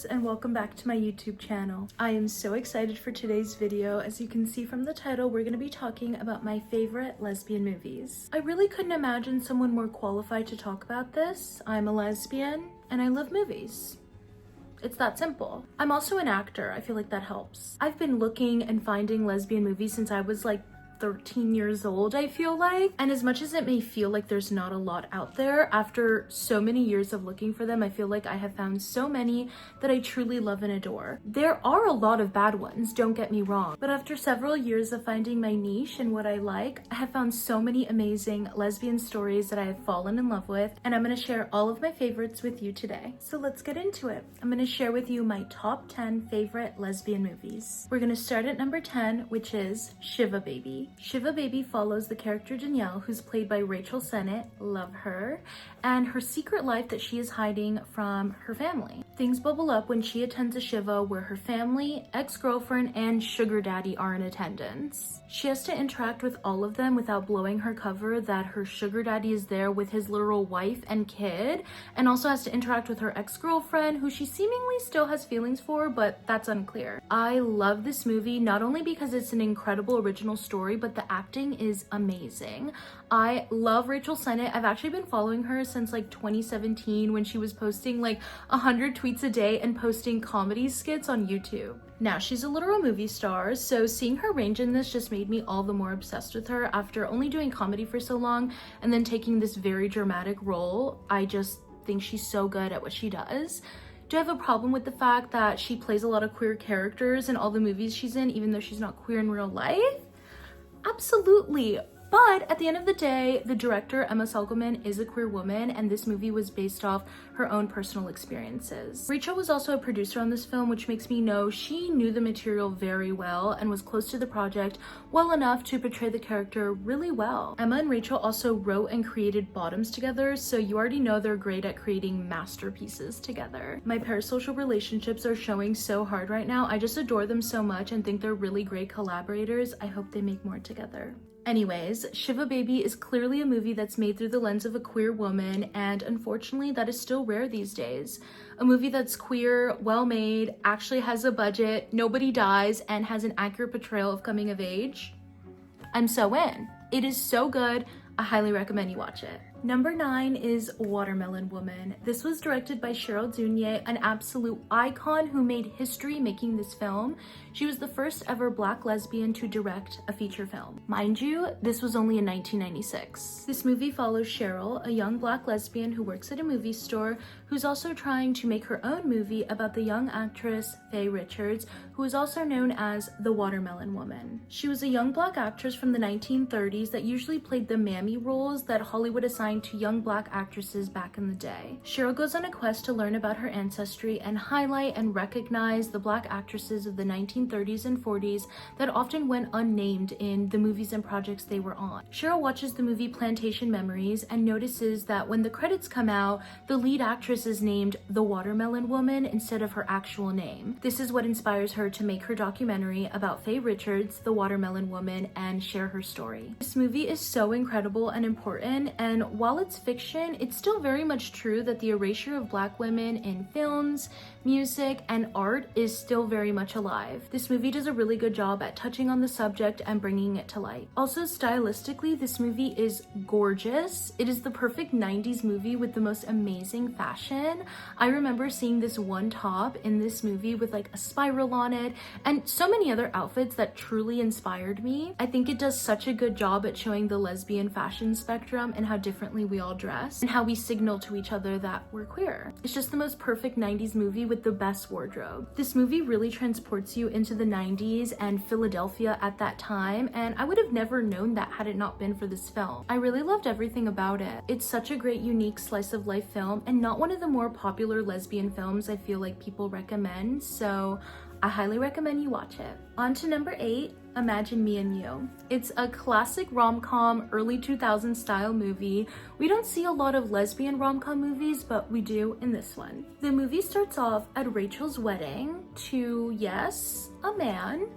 loves, and welcome back to my YouTube channel. I am so excited for today's video. As you can see from the title, we're going to be talking about my favorite lesbian movies. I really couldn't imagine someone more qualified to talk about this. I'm a lesbian and I love movies. It's that simple. I'm also an actor. I feel like that helps. I've been looking and finding lesbian movies since I was like 13 years old, I feel like. And as much as it may feel like there's not a lot out there, after so many years of looking for them, I feel like I have found so many that I truly love and adore. There are a lot of bad ones, don't get me wrong, but after several years of finding my niche and what I like, I have found so many amazing lesbian stories that I have fallen in love with, and I'm going to share all of my favorites with you today. So let's get into it. I'm going to share with you my top 10 favorite lesbian movies. We're going to start at number 10, which is Shiva Baby. Shiva Baby follows the character Danielle, who's played by Rachel Sennett, love her, and her secret life that she is hiding from her family. Things bubble up when she attends a Shiva where her family, ex-girlfriend, and sugar daddy are in attendance. She has to interact with all of them without blowing her cover that her sugar daddy is there with his literal wife and kid, and also has to interact with her ex-girlfriend, who she seemingly still has feelings for, but that's unclear. I love this movie, not only because it's an incredible original story, but the acting is amazing. I love Rachel Sennett. I've actually been following her since like 2017 when she was posting like 100 tweets a day and posting comedy skits on YouTube. Now, she's a literal movie star, so seeing her range in this just made me all the more obsessed with her after only doing comedy for so long and then taking this very dramatic role. I just think she's so good at what she does. Do I have a problem with the fact that she plays a lot of queer characters in all the movies she's in, even though she's not queer in real life? Absolutely. But at the end of the day, the director, Emma Selgelman, is a queer woman, and this movie was based off her own personal experiences. Rachel was also a producer on this film, which makes me know she knew the material very well and was close to the project well enough to portray the character really well. Emma and Rachel also wrote and created Bottoms together, so you already know they're great at creating masterpieces together. My parasocial relationships are showing so hard right now. I just adore them so much and think they're really great collaborators. I hope they make more together. Anyways, Shiva Baby is clearly a movie that's made through the lens of a queer woman, and unfortunately that is still rare these days. A movie that's queer, well made, actually has a budget, nobody dies, and has an accurate portrayal of coming of age. I'm so in. It is so good. I highly recommend you watch it. Number 9 is Watermelon Woman. This was directed by Cheryl Dunye, an absolute icon who made history making this film. She was the first ever Black lesbian to direct a feature film. Mind you, this was only in 1996. This movie follows Cheryl, a young Black lesbian who works at a movie store, who's also trying to make her own movie about the young actress Faye Richards, who is also known as the Watermelon Woman. She was a young Black actress from the 1930s that usually played the mammy roles that Hollywood assigned to young Black actresses back in the day. Cheryl goes on a quest to learn about her ancestry and highlight and recognize the Black actresses of the 1930s and 40s that often went unnamed in the movies and projects they were on. Cheryl watches the movie Plantation Memories and notices that when the credits come out, the lead actress is named the Watermelon Woman instead of her actual name. This is what inspires her to make her documentary about Faye Richards, the Watermelon Woman, and share her story. This movie is so incredible and important, and while it's fiction, it's still very much true that the erasure of Black women in films, music, and art is still very much alive. This movie does a really good job at touching on the subject and bringing it to light. Also, stylistically, this movie is gorgeous. It is the perfect 90s movie with the most amazing fashion. I remember seeing this one top in this movie with like a spiral on it and so many other outfits that truly inspired me. I think it does such a good job at showing the lesbian fashion spectrum and how differently we all dress and how we signal to each other that we're queer. It's just the most perfect 90s movie with the best wardrobe. This movie really transports you into the 90s and Philadelphia at that time, and I would have never known that had it not been for this film. I really loved everything about it. It's such a great, unique slice of life film and not one of the more popular lesbian films I feel like people recommend, so I highly recommend you watch it. On to number 8, Imagine Me and You. It's a classic rom-com, early 2000s style movie. We don't see a lot of lesbian rom-com movies, but we do in this one. The movie starts off at Rachel's wedding to, yes, a man,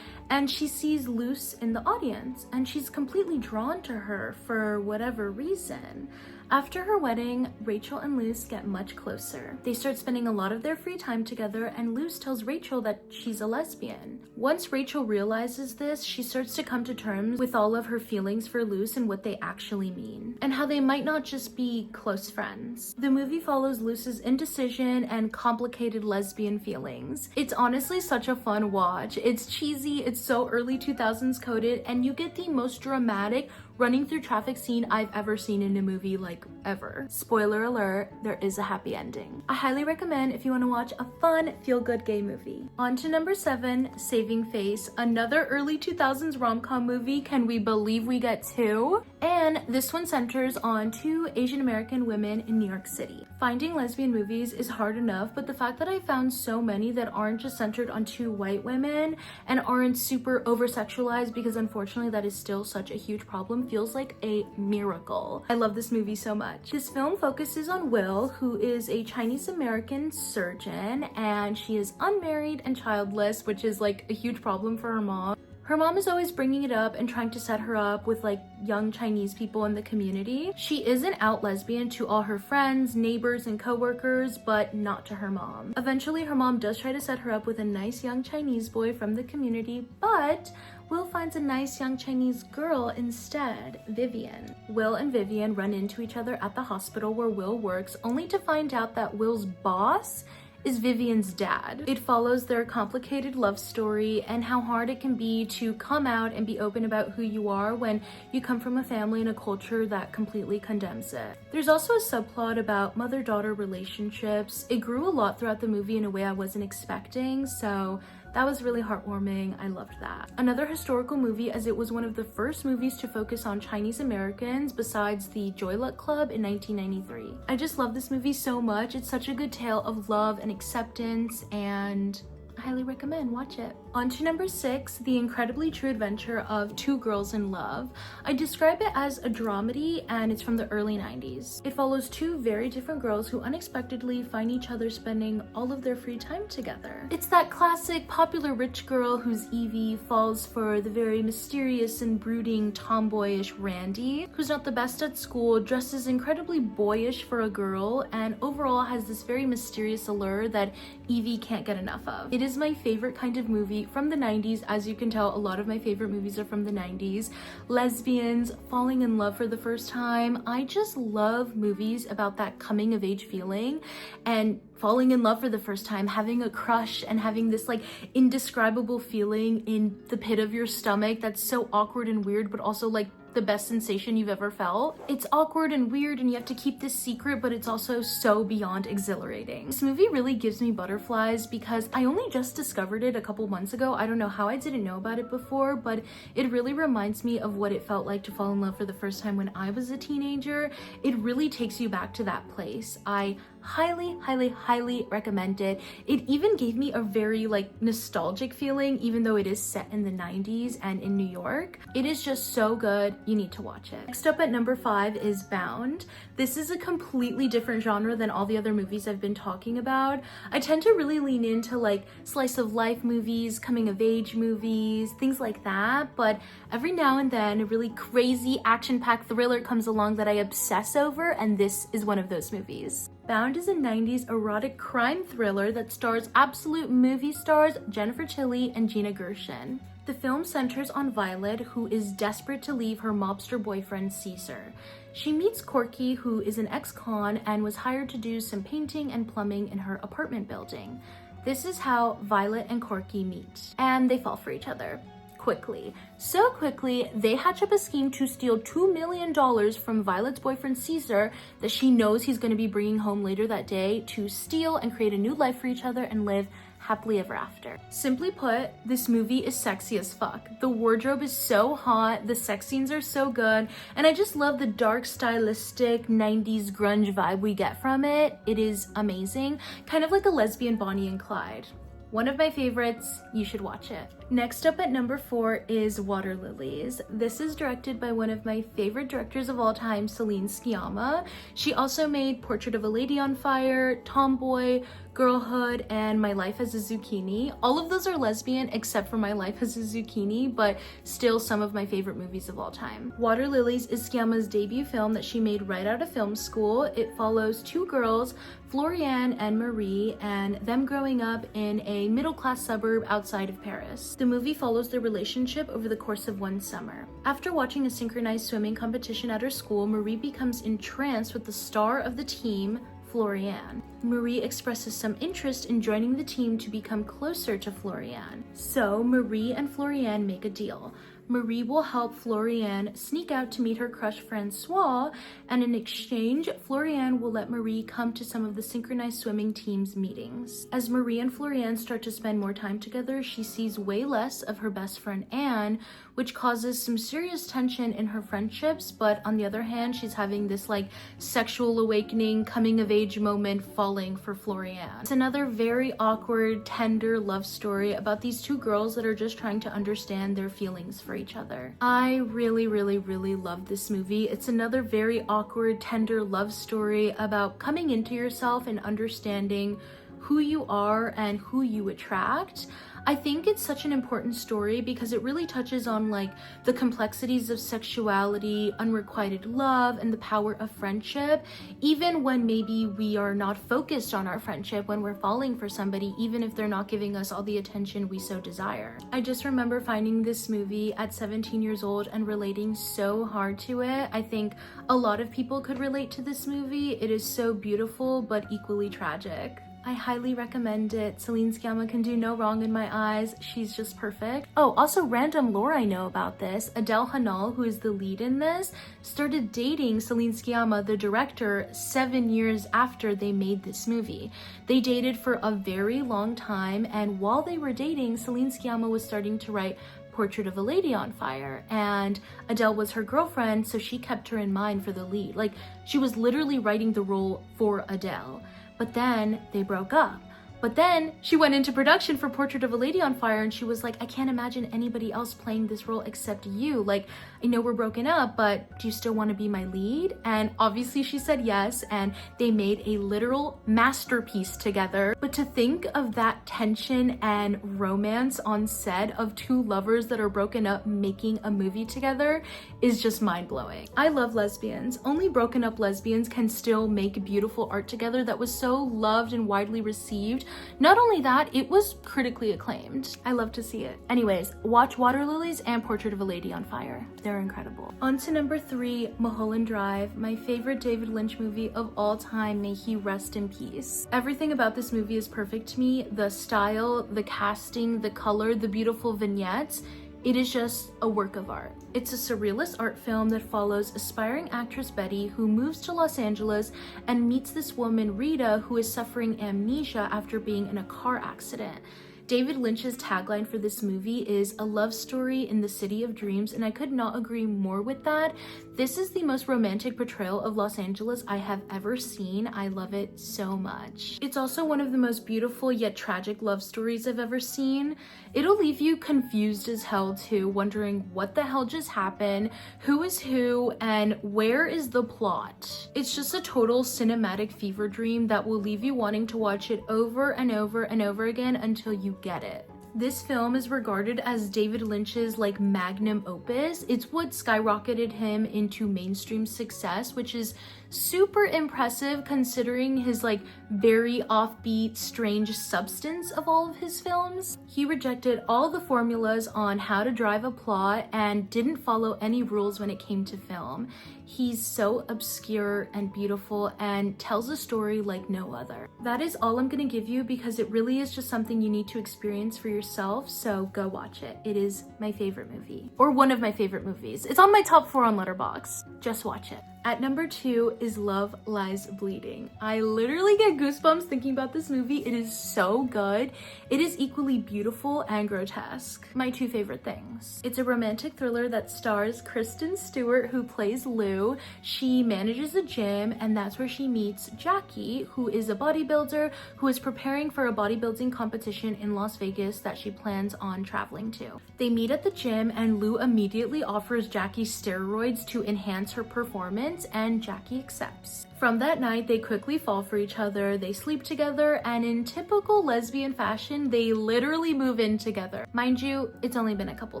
and she sees Luce in the audience, and she's completely drawn to her for whatever reason. After her wedding, Rachel and Luce get much closer. They start spending a lot of their free time together, and Luce tells Rachel that she's a lesbian. Once Rachel realizes this, she starts to come to terms with all of her feelings for Luce and what they actually mean, and how they might not just be close friends. The movie follows Luce's indecision and complicated lesbian feelings. It's honestly such a fun watch. It's cheesy, it's so early 2000s coded, and you get the most dramatic running through traffic scene I've ever seen in a movie, like ever. Spoiler alert, there is a happy ending. I highly recommend if you want to watch a fun, feel-good gay movie. On to number 7, Saving Face, another early 2000s rom-com movie. Can we believe we get 2? And this one centers on 2 Asian American women in New York City. Finding lesbian movies is hard enough, but the fact that I found so many that aren't just centered on 2 white women and aren't super over-sexualized, because unfortunately that is still such a huge problem, feels like a miracle. I love this movie so much. This film focuses on Will, who is a Chinese American surgeon, and she is unmarried and childless, which is like a huge problem for her mom. Her mom is always bringing it up and trying to set her up with like young Chinese people in the community. She is an out lesbian to all her friends, neighbors, and coworkers, but not to her mom. Eventually, her mom does try to set her up with a nice young Chinese boy from the community, but Will finds a nice young Chinese girl instead, Vivian. Will and Vivian run into each other at the hospital where Will works, only to find out that Will's boss is Vivian's dad. It follows their complicated love story and how hard it can be to come out and be open about who you are when you come from a family and a culture that completely condemns it. There's also a subplot about mother-daughter relationships. It grew a lot throughout the movie in a way I wasn't expecting, so that was really heartwarming. I loved that. Another historical movie, as it was one of the first movies to focus on Chinese Americans besides the Joy Luck Club in 1993. I just love this movie so much. It's such a good tale of love and acceptance, and I highly recommend, watch it. On to number 6, The Incredibly True Adventure of Two Girls in Love. I describe it as a dramedy, and it's from the early 90s. It follows 2 very different girls who unexpectedly find each other spending all of their free time together. It's that classic popular rich girl whose Evie falls for the very mysterious and brooding tomboyish Randy, who's not the best at school, dresses incredibly boyish for a girl, and overall has this very mysterious allure that Evie can't get enough of. It is my favorite kind of movie from the 90s. As you can tell, a lot of my favorite movies are from the 90s. Lesbians, falling in love for the first time. I just love movies about that coming of age feeling and falling in love for the first time, having a crush and having this like indescribable feeling in the pit of your stomach that's so awkward and weird, but also like the best sensation you've ever felt. It's awkward and weird and you have to keep this secret, but it's also so beyond exhilarating. This movie really gives me butterflies because I only just discovered it a couple months ago. I don't know how I didn't know about it before, but it really reminds me of what it felt like to fall in love for the first time when I was a teenager. It really takes you back to that place. I highly recommend it. It even gave me a very like nostalgic feeling, even though it is set in the 90s and in New York. It is just so good. You need to watch it. Next up at number 5 is Bound. This is a completely different genre than all the other movies I've been talking about. I tend to really lean into like slice of life movies, coming of age movies, things like that, but every now and then a really crazy action-packed thriller comes along that I obsess over, and this is one of those movies. Bound is a 90s erotic crime thriller that stars absolute movie stars Jennifer Tilly and Gina Gershon. The film centers on Violet, who is desperate to leave her mobster boyfriend Caesar. She meets Corky, who is an ex-con and was hired to do some painting and plumbing in her apartment building. This is how Violet and Corky meet, and they fall for each other. Quickly. So quickly, they hatch up a scheme to steal $2 million from Violet's boyfriend Caesar that she knows he's going to be bringing home later that day, to steal and create a new life for each other and live happily ever after. Simply put, this movie is sexy as fuck. The wardrobe is so hot, the sex scenes are so good, and I just love the dark, stylistic 90s grunge vibe we get from it. It is amazing. Kind of like a lesbian Bonnie and Clyde. One of my favorites. You should watch it. Next up at number 4 is Water Lilies. This is directed by one of my favorite directors of all time, Celine Sciamma. She also made Portrait of a Lady on Fire, Tomboy, Girlhood, and My Life as a Zucchini. All of those are lesbian except for My Life as a Zucchini, but still some of my favorite movies of all time. Water Lilies is Sciamma's debut film that she made right out of film school. It follows two girls, Floriane and Marie, and them growing up in a middle-class suburb outside of Paris. The movie follows their relationship over the course of one summer. After watching a synchronized swimming competition at her school, Marie becomes entranced with the star of the team, Floriane. Marie expresses some interest in joining the team to become closer to Floriane. So Marie and Floriane make a deal. Marie will help Floriane sneak out to meet her crush Francois, and in exchange, Floriane will let Marie come to some of the synchronized swimming team's meetings. As Marie and Floriane start to spend more time together, she sees way less of her best friend Anne, which causes some serious tension in her friendships, but on the other hand, she's having this like sexual awakening, coming of age moment falling for Floriane. It's another very awkward, tender love story about these two girls that are just trying to understand their feelings for each other. I really love this movie. It's another very awkward, tender love story about coming into yourself and understanding who you are and who you attract. I think it's such an important story because it really touches on like the complexities of sexuality, unrequited love, and the power of friendship, even when maybe we are not focused on our friendship, when we're falling for somebody, even if they're not giving us all the attention we so desire. I just remember finding this movie at 17 years old and relating so hard to it. I think a lot of people could relate to this movie. It is so beautiful, but equally tragic. I highly recommend it. Celine Sciamma can do no wrong in my eyes. She's just perfect. Oh, also random lore I know about this. Adele Hanal, who is the lead in this, started dating Celine Sciamma, the director, 7 years after they made this movie. They dated for a very long time, and while they were dating, Celine Sciamma was starting to write Portrait of a Lady on Fire, and Adele was her girlfriend, so she kept her in mind for the lead. Like, she was literally writing the role for Adele. But then they broke up. But then she went into production for Portrait of a Lady on Fire, and she was like, I can't imagine anybody else playing this role except you. Like, I know we're broken up, but do you still want to be my lead? And obviously she said yes, and they made a literal masterpiece together. But to think of that tension and romance on set of two lovers that are broken up making a movie together is just mind-blowing. I love lesbians. Only broken up lesbians can still make beautiful art together that was so loved and widely received. Not only that, it was critically acclaimed. I love to see it. Anyways, watch Water Lilies and Portrait of a Lady on Fire. They're incredible. On to number 3, Mulholland Drive, my favorite David Lynch movie of all time. May he rest in peace. Everything about this movie is perfect to me. The style, the casting, the color, the beautiful vignettes. It is just a work of art. It's a surrealist art film that follows aspiring actress Betty, who moves to Los Angeles and meets this woman Rita, who is suffering amnesia after being in a car accident. David Lynch's tagline for this movie is a love story in the city of dreams, and I could not agree more with that. This is the most romantic portrayal of Los Angeles I have ever seen. I love it so much. It's also one of the most beautiful yet tragic love stories I've ever seen. It'll leave you confused as hell too, wondering what the hell just happened, who is who, and where is the plot. It's just a total cinematic fever dream that will leave you wanting to watch it over and over and over again until you get it. This film is regarded as David Lynch's like magnum opus. It's what skyrocketed him into mainstream success, which is super impressive considering his like very offbeat, strange substance of all of his films. He rejected all the formulas on how to drive a plot and didn't follow any rules when it came to film. He's so obscure and beautiful and tells a story like no other. That is all I'm gonna give you because it really is just something you need to experience for yourself, so go watch it. It is my favorite movie, or one of my favorite movies. It's on my top 4 on Letterboxd. Just watch it. At number 2 is Love Lies Bleeding. I literally get goosebumps thinking about this movie. It is so good. It is equally beautiful and grotesque. My 2 favorite things. It's a romantic thriller that stars Kristen Stewart, who plays Lou. She manages a gym, and that's where she meets Jackie, who is a bodybuilder who is preparing for a bodybuilding competition in Las Vegas that she plans on traveling to. They meet at the gym, and Lou immediately offers Jackie steroids to enhance her performance, and Jackie accepts. From that night, they quickly fall for each other, they sleep together, and in typical lesbian fashion, they literally move in together. Mind you, it's only been a couple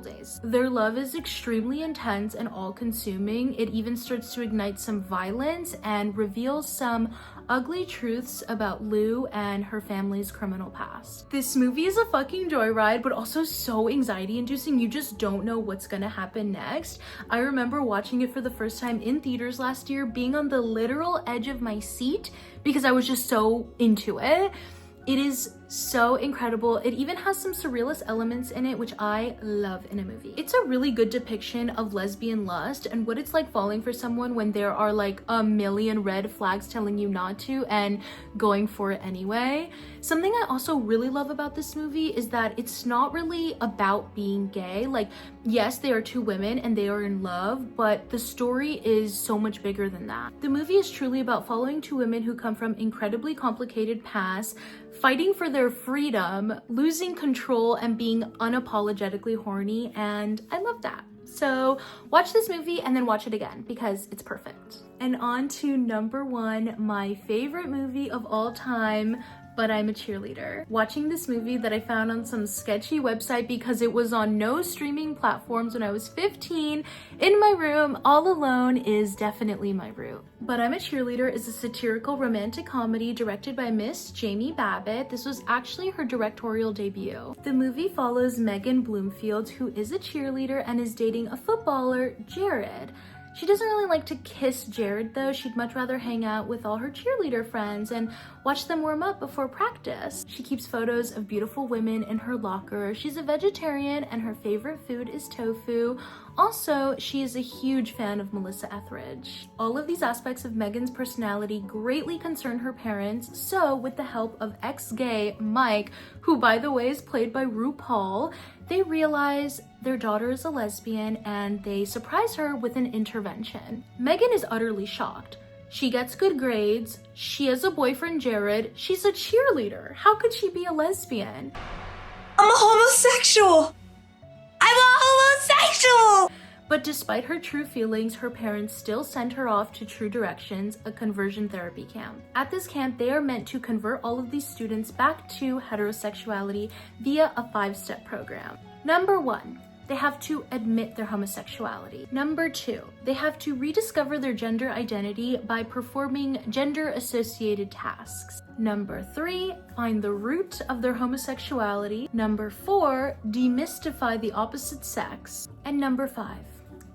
days. Their love is extremely intense and all-consuming. It even starts to ignite some violence and reveals some ugly truths about Lou and her family's criminal past. This movie is a fucking joyride, but also so anxiety-inducing. You just don't know what's gonna happen next. I remember watching it for the first time in theaters last year, being on the literal edge of my seat because I was just so into it. It is so incredible. It even has some surrealist elements in it, which I love in a movie. It's a really good depiction of lesbian lust and what it's like falling for someone when there are like a million red flags telling you not to and going for it anyway. Something I also really love about this movie is that it's not really about being gay. Like, yes, they are 2 women and they are in love, but the story is so much bigger than that. The movie is truly about following 2 women who come from incredibly complicated pasts, fighting for their freedom, losing control, and being unapologetically horny, and I love that. So watch this movie and then watch it again because it's perfect. And on to number 1, my favorite movie of all time, But I'm a Cheerleader. Watching this movie that I found on some sketchy website because it was on no streaming platforms when I was 15 in my room all alone is definitely my route. But I'm a Cheerleader is a satirical romantic comedy directed by Miss Jamie Babbitt. This was actually her directorial debut. The movie follows Megan Bloomfield, who is a cheerleader and is dating a footballer, Jared. She doesn't really like to kiss Jared though. She'd much rather hang out with all her cheerleader friends and watch them warm up before practice. She keeps photos of beautiful women in her locker. She's a vegetarian and her favorite food is tofu. Also, she is a huge fan of Melissa Etheridge. All of these aspects of Megan's personality greatly concern her parents, so with the help of ex-gay Mike, who by the way is played by RuPaul, they realize their daughter is a lesbian and they surprise her with an intervention. Megan is utterly shocked. She gets good grades, she has a boyfriend Jared, she's a cheerleader. How could she be a lesbian? I'm a homosexual! I'm a homosexual! But despite her true feelings, her parents still send her off to True Directions, a conversion therapy camp. At this camp, they are meant to convert all of these students back to heterosexuality via a 5-step program. Number 1, they have to admit their homosexuality. Number 2, they have to rediscover their gender identity by performing gender-associated tasks. Number 3, find the root of their homosexuality. Number 4, demystify the opposite sex. And number 5,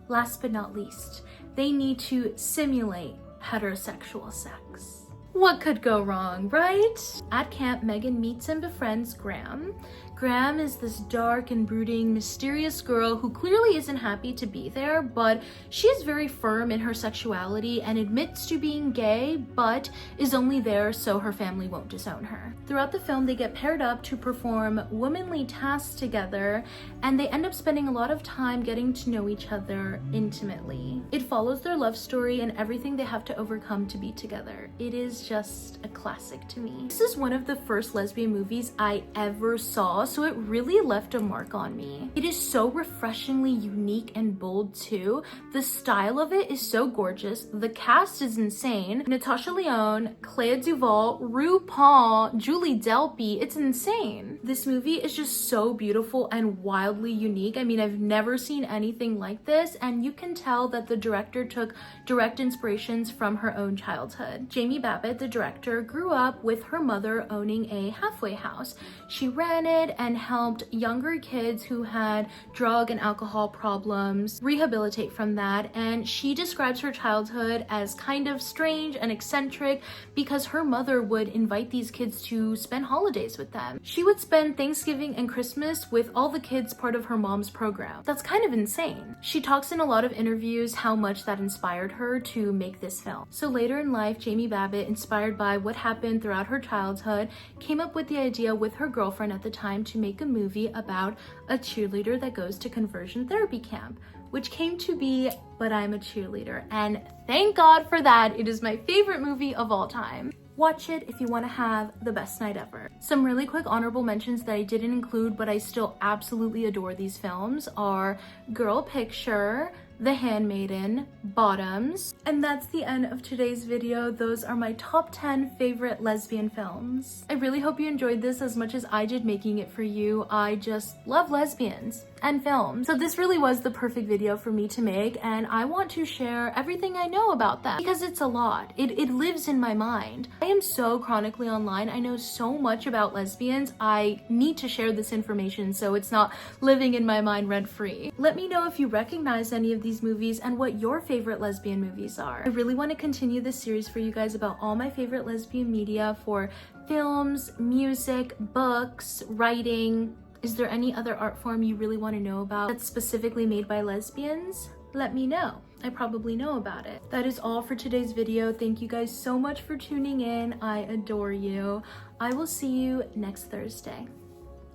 last but not least, they need to simulate heterosexual sex. What could go wrong, right? At camp, Megan meets and befriends Graham. Graham is this dark and brooding, mysterious girl who clearly isn't happy to be there, but she is very firm in her sexuality and admits to being gay, but is only there so her family won't disown her. Throughout the film, they get paired up to perform womanly tasks together, and they end up spending a lot of time getting to know each other intimately. It follows their love story and everything they have to overcome to be together. It is just a classic to me. This is one of the first lesbian movies I ever saw, so it really left a mark on me. It is so refreshingly unique and bold too. The style of it is so gorgeous. The cast is insane. Natasha Lyonne, Clea Duvall, RuPaul, Julie Delpy. It's insane. This movie is just so beautiful and wildly unique. I mean, I've never seen anything like this, and you can tell that the director took direct inspirations from her own childhood. Jamie Babbitt, the director, grew up with her mother owning a halfway house. She ran it and helped younger kids who had drug and alcohol problems rehabilitate from that. And she describes her childhood as kind of strange and eccentric because her mother would invite these kids to spend holidays with them. She would spend Thanksgiving and Christmas with all the kids part of her mom's program. That's kind of insane. She talks in a lot of interviews how much that inspired her to make this film. So later in life, Jamie Babbitt, inspired by what happened throughout her childhood, came up with the idea with her girlfriend at the time to make a movie about a cheerleader that goes to conversion therapy camp, which came to be But I'm a Cheerleader. And thank God for that. It is my favorite movie of all time. Watch it if you want to have the best night ever. Some really quick honorable mentions that I didn't include, but I still absolutely adore these films are Girl Picture, The Handmaiden, Bottoms. And that's the end of today's video. Those are my top 10 favorite lesbian films. I really hope you enjoyed this as much as I did making it for you. I just love lesbians and films. So this really was the perfect video for me to make, and I want to share everything I know about them because it's a lot. It lives in my mind. I am so chronically online. I know so much about lesbians. I need to share this information so it's not living in my mind rent-free. Let me know if you recognize any of these movies and what your favorite lesbian movies are. I really want to continue this series for you guys about all my favorite lesbian media for films, music, books, writing. Is there any other art form you really want to know about that's specifically made by lesbians? Let me know. I probably know about it. That is all for today's video. Thank you guys so much for tuning in. I adore you. I will see you next Thursday.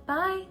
Bye.